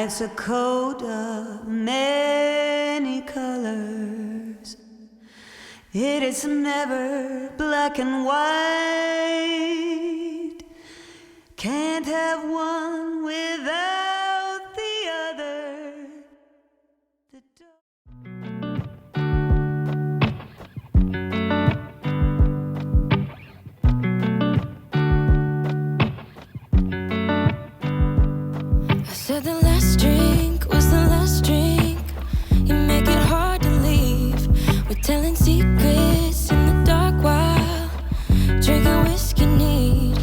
Life's a coat of many colors. It is never black and white. Can't have one without the other. I said the last drink was the last drink. You make it hard to leave. We're telling secrets in the dark while drinking whiskey neat.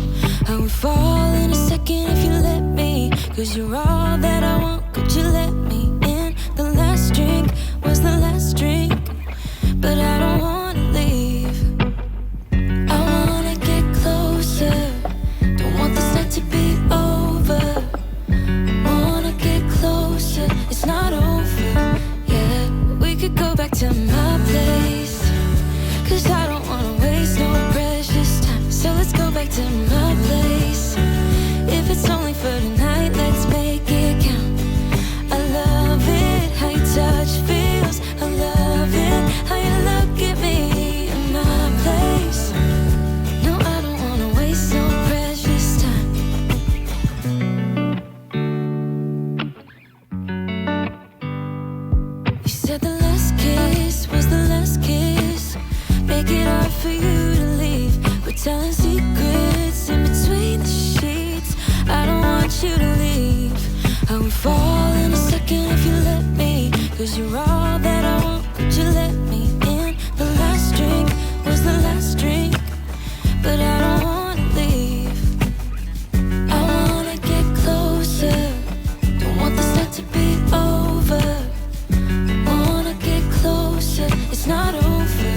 I would fall in a second if you let me, 'cause you're all that I want, could you let me in? The last drink was the last drink, but I don't wanna leave. I wanna get closer, don't want this night to be over. Wanna get closer, it's not over. Yeah, we could go back to my place, 'cause I don't wanna waste no precious time. So let's go back to my place. If it's only for tonight, let's make it count. I love it, how your touch feels. I love it, how you look at me in my place. No, I don't wanna waste no precious time. You said the last kiss was the last kiss. Make it hard for you to leave. We're telling secrets in between the sheets. I don't want you to leave. I would fall in a second if you let me, 'cause you're all that I want, could you let me in? The last drink was the last drink, but I don't wanna leave. I wanna get closer, don't want this night to be over. Wanna get closer, it's not over.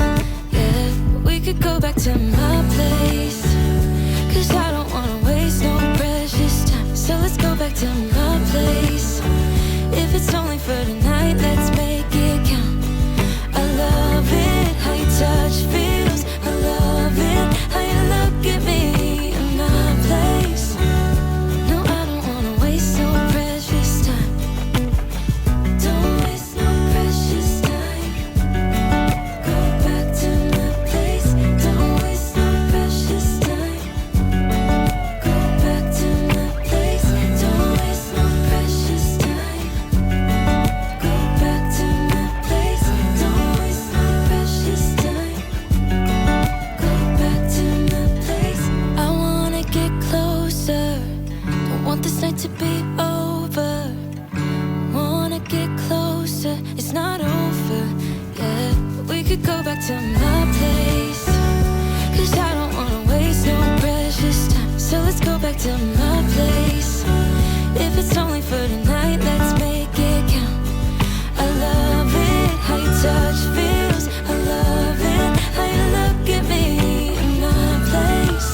Yeah, we could go back to my place, 'cause I don't wanna waste no precious time. So let's go back to my place. If it's only for tonight, let's make it count. I love it, how your touch feels. I love it, how you look at me in my place. No, I don't wanna waste no precious time. Don't waste no precious time. Go back to my place. Don't waste no precious time. Go back to my place. Don't waste no precious time. Go back to my place. Don't waste no precious time. Go back to my place. I wanna get closer, don't want this night to be over. Wanna get closer, it's not over. Yeah, we could go back to my place, 'cause I don't wanna waste no precious time. So let's go back to my place. If it's only for tonight, let's make it count. I love it, how your touch feels. I love it, how you look at me in my place.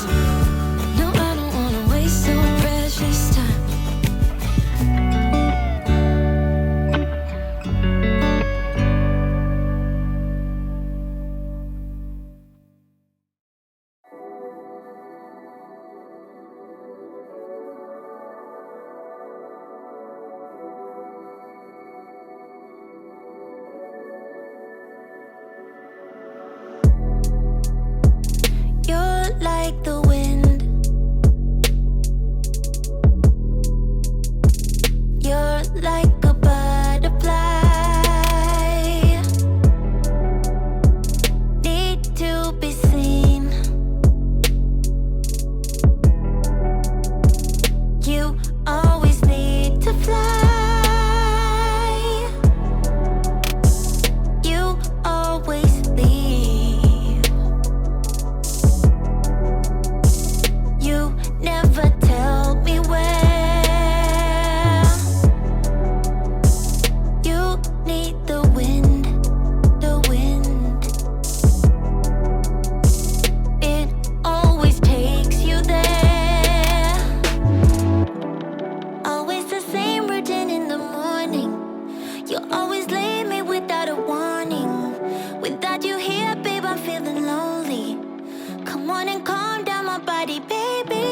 No, I don't wanna waste no precious time. You're like the wind. You're like a butterfly. Need to be seen. You always need to fly. You always leave. You never tell me where. You need the wind, the wind. It always takes you there. Always the same routine in the morning. You always leave me without a warning. Without you here, babe, I'm feeling lonely. Come on and calm down my body, baby.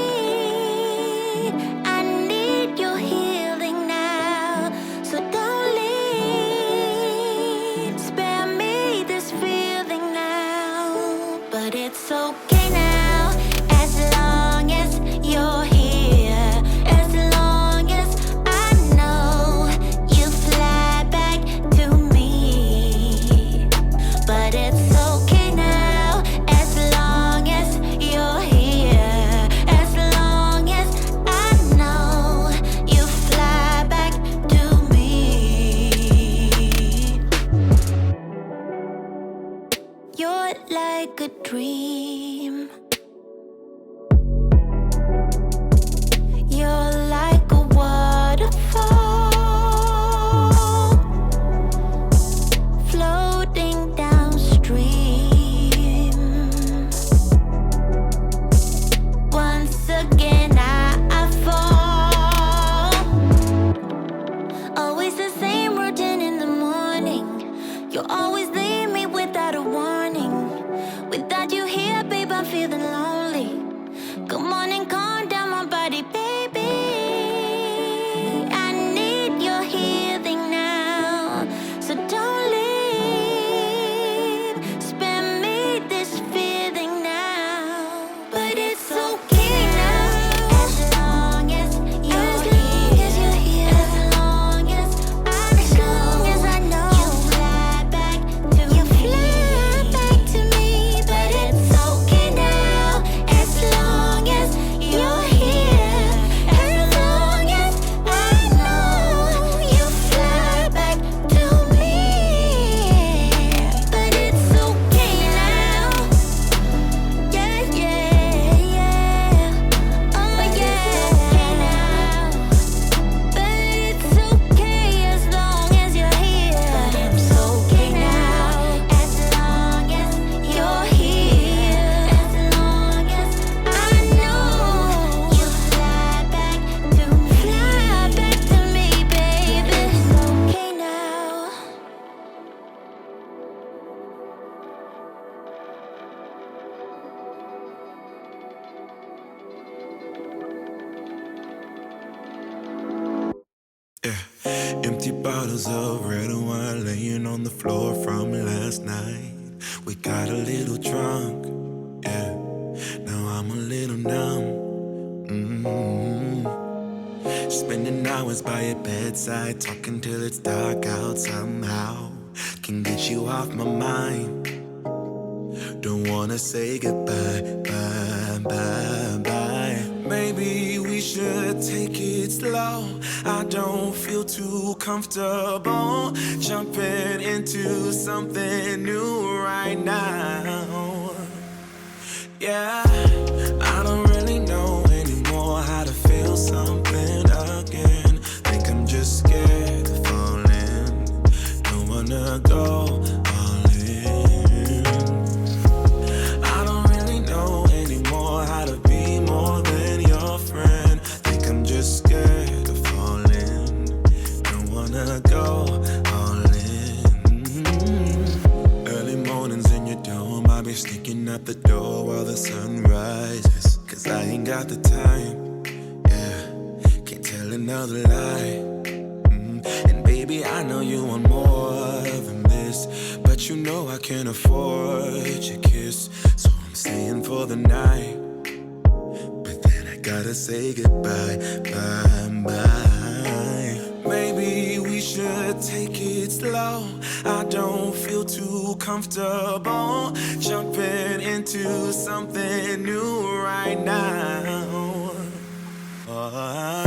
I need your healing now. but like a dream. You're like a waterfall floating downstream. Once again I fall. Always the same routine in the morning. You always leave me without a warning. Without you here, babe, I'm feeling lonely. Come on and calm down my body, baby. I need your healing now, so don't leave. Spare me this feeling now, but it's okay now. As long as you're here, as long as I know, you fly back to me, but it's okay now. As long as you're here, as long as I know, you fly back to me, but it's okay now. Yeah, yeah, yeah. Oh yeah, but it's okay as long as you're here. But it's okay now. As long as you're here, as long as I know, you fly back to me, baby. It's okay now. Yeah. Empty bottles of red wine laying on the floor from last night. We got a little drunk, yeah. Now I'm a little numb. Spending hours by your bedside, talking till it's dark out somehow. Can get you off my mind. Don't wanna say goodbye, bye, bye, bye. Maybe we should take it slow. I don't feel too comfortable jumping into something new right now. Yeah, I don't really know anymore how to feel something again. Think I'm just scared of falling. Don't wanna go all in. I don't really know anymore how to be more than your friend. Think I'm just scared of falling. Don't wanna go all in. Early mornings in your dome, I'll be sneaking out the door while the sun rises. Cause I ain't got the time, yeah, can't tell another lie. And baby, I know you want more than this, but you know I can't afford your kiss. So I'm staying for the night, but then I gotta say goodbye, bye, bye. Maybe we should take it slow. I don't feel too comfortable jumping into something new right now. I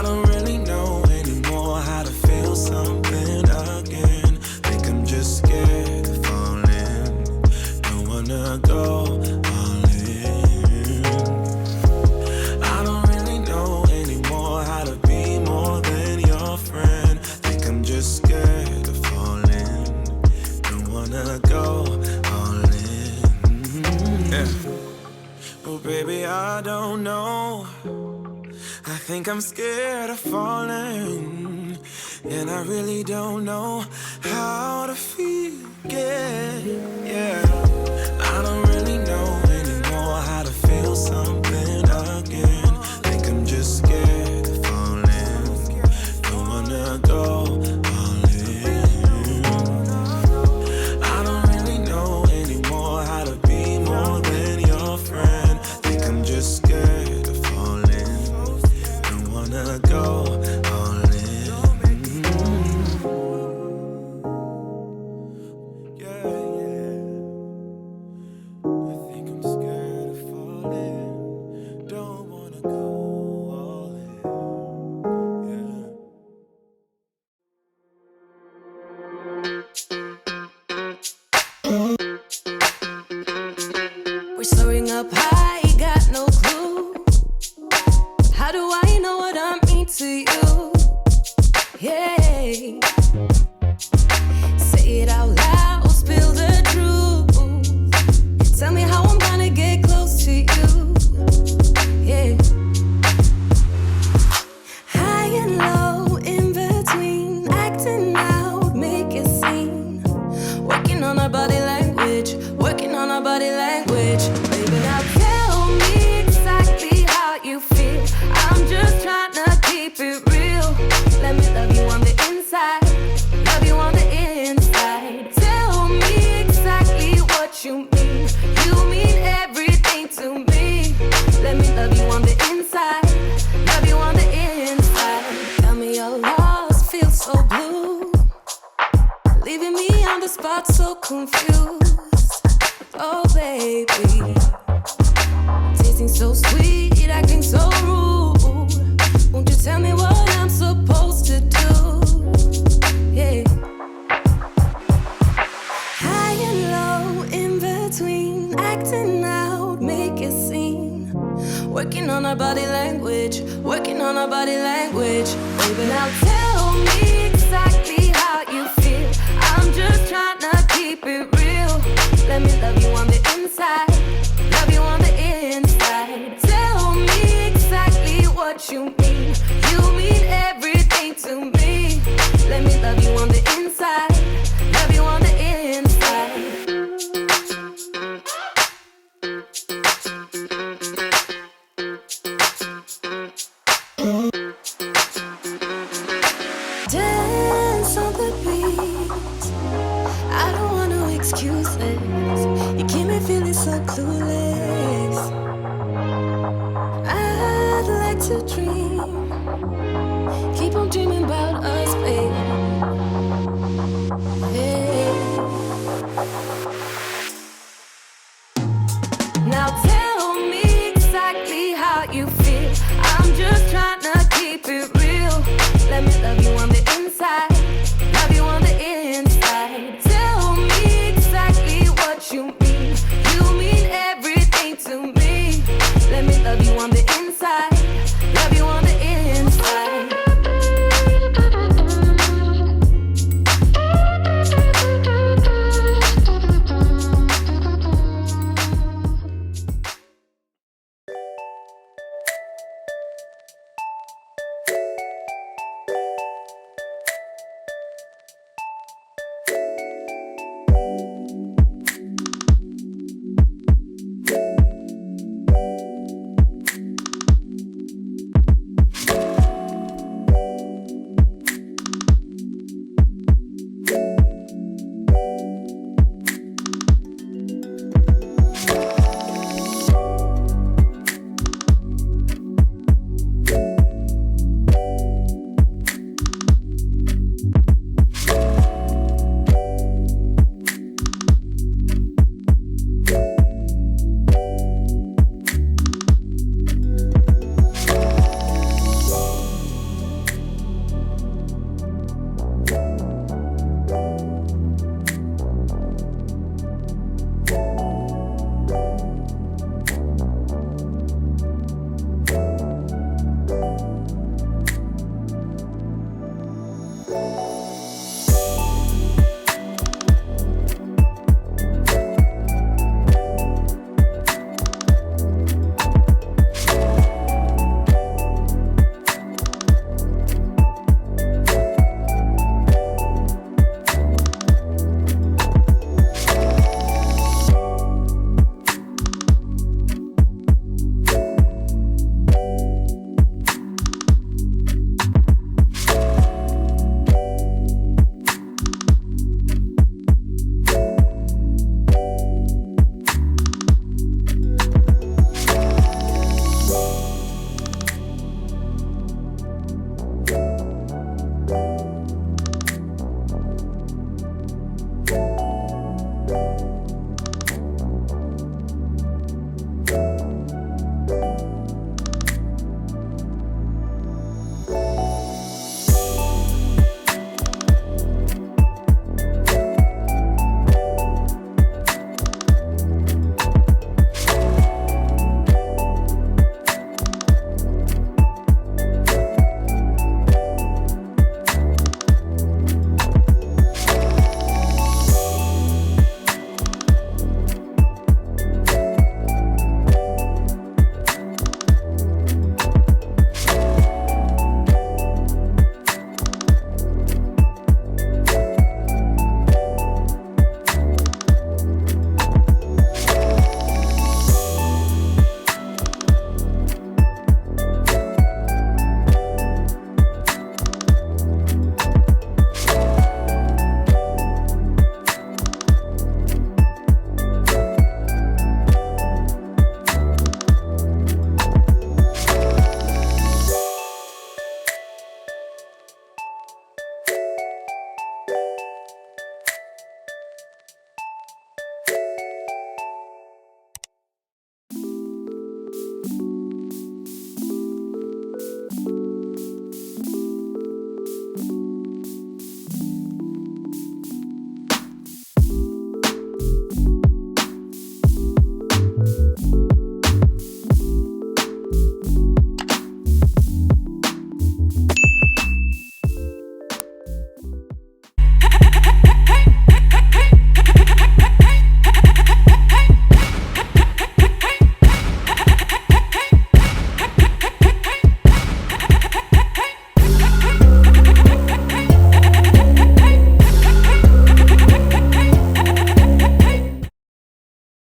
don't really know anymore how to feel something again. Think I'm just scared of falling. Don't wanna go all in. I don't really know anymore how to be more than your friend. Think I'm just scared of falling. Don't wanna go all in. Yeah. Oh baby, I don't know. I think I'm scared of falling, and I really don't know how to feel again. Yeah, I don't really know anymore how to feel something again. Think I'm just scared of falling. Don't wanna go all in. I don't really know anymore how to be more than your friend. Think I'm just scared of falling. Don't wanna go all in. Yeah, yeah. what you mean. You mean everything to me. Let me love you on the inside, love you on the inside. Tell me you're lost, feel so blue, leaving me on the spot so confused. Oh baby, tasting so sweet, acting so rude. Won't you tell me what I'm supposed to do? Yeah. High and low, in between, acting out, make a scene. Working on our body language, working on our body language. Baby, now tell me exactly how you feel. I'm just trying to keep it real. Let me love you on the inside, love you on the inside. Tell me exactly what you mean. You mean everything to me. Let me love you on the inside, love you on the inside. Dance on the beat. I don't want no excuses. You keep me feeling so clueless. I'd like to dream. Keep on dreaming about us, baby. Yeah. Now tell me exactly how you feel. I'm just trying to keep it real. Let me love you on the inside, love you on the inside. Tell me exactly what you mean.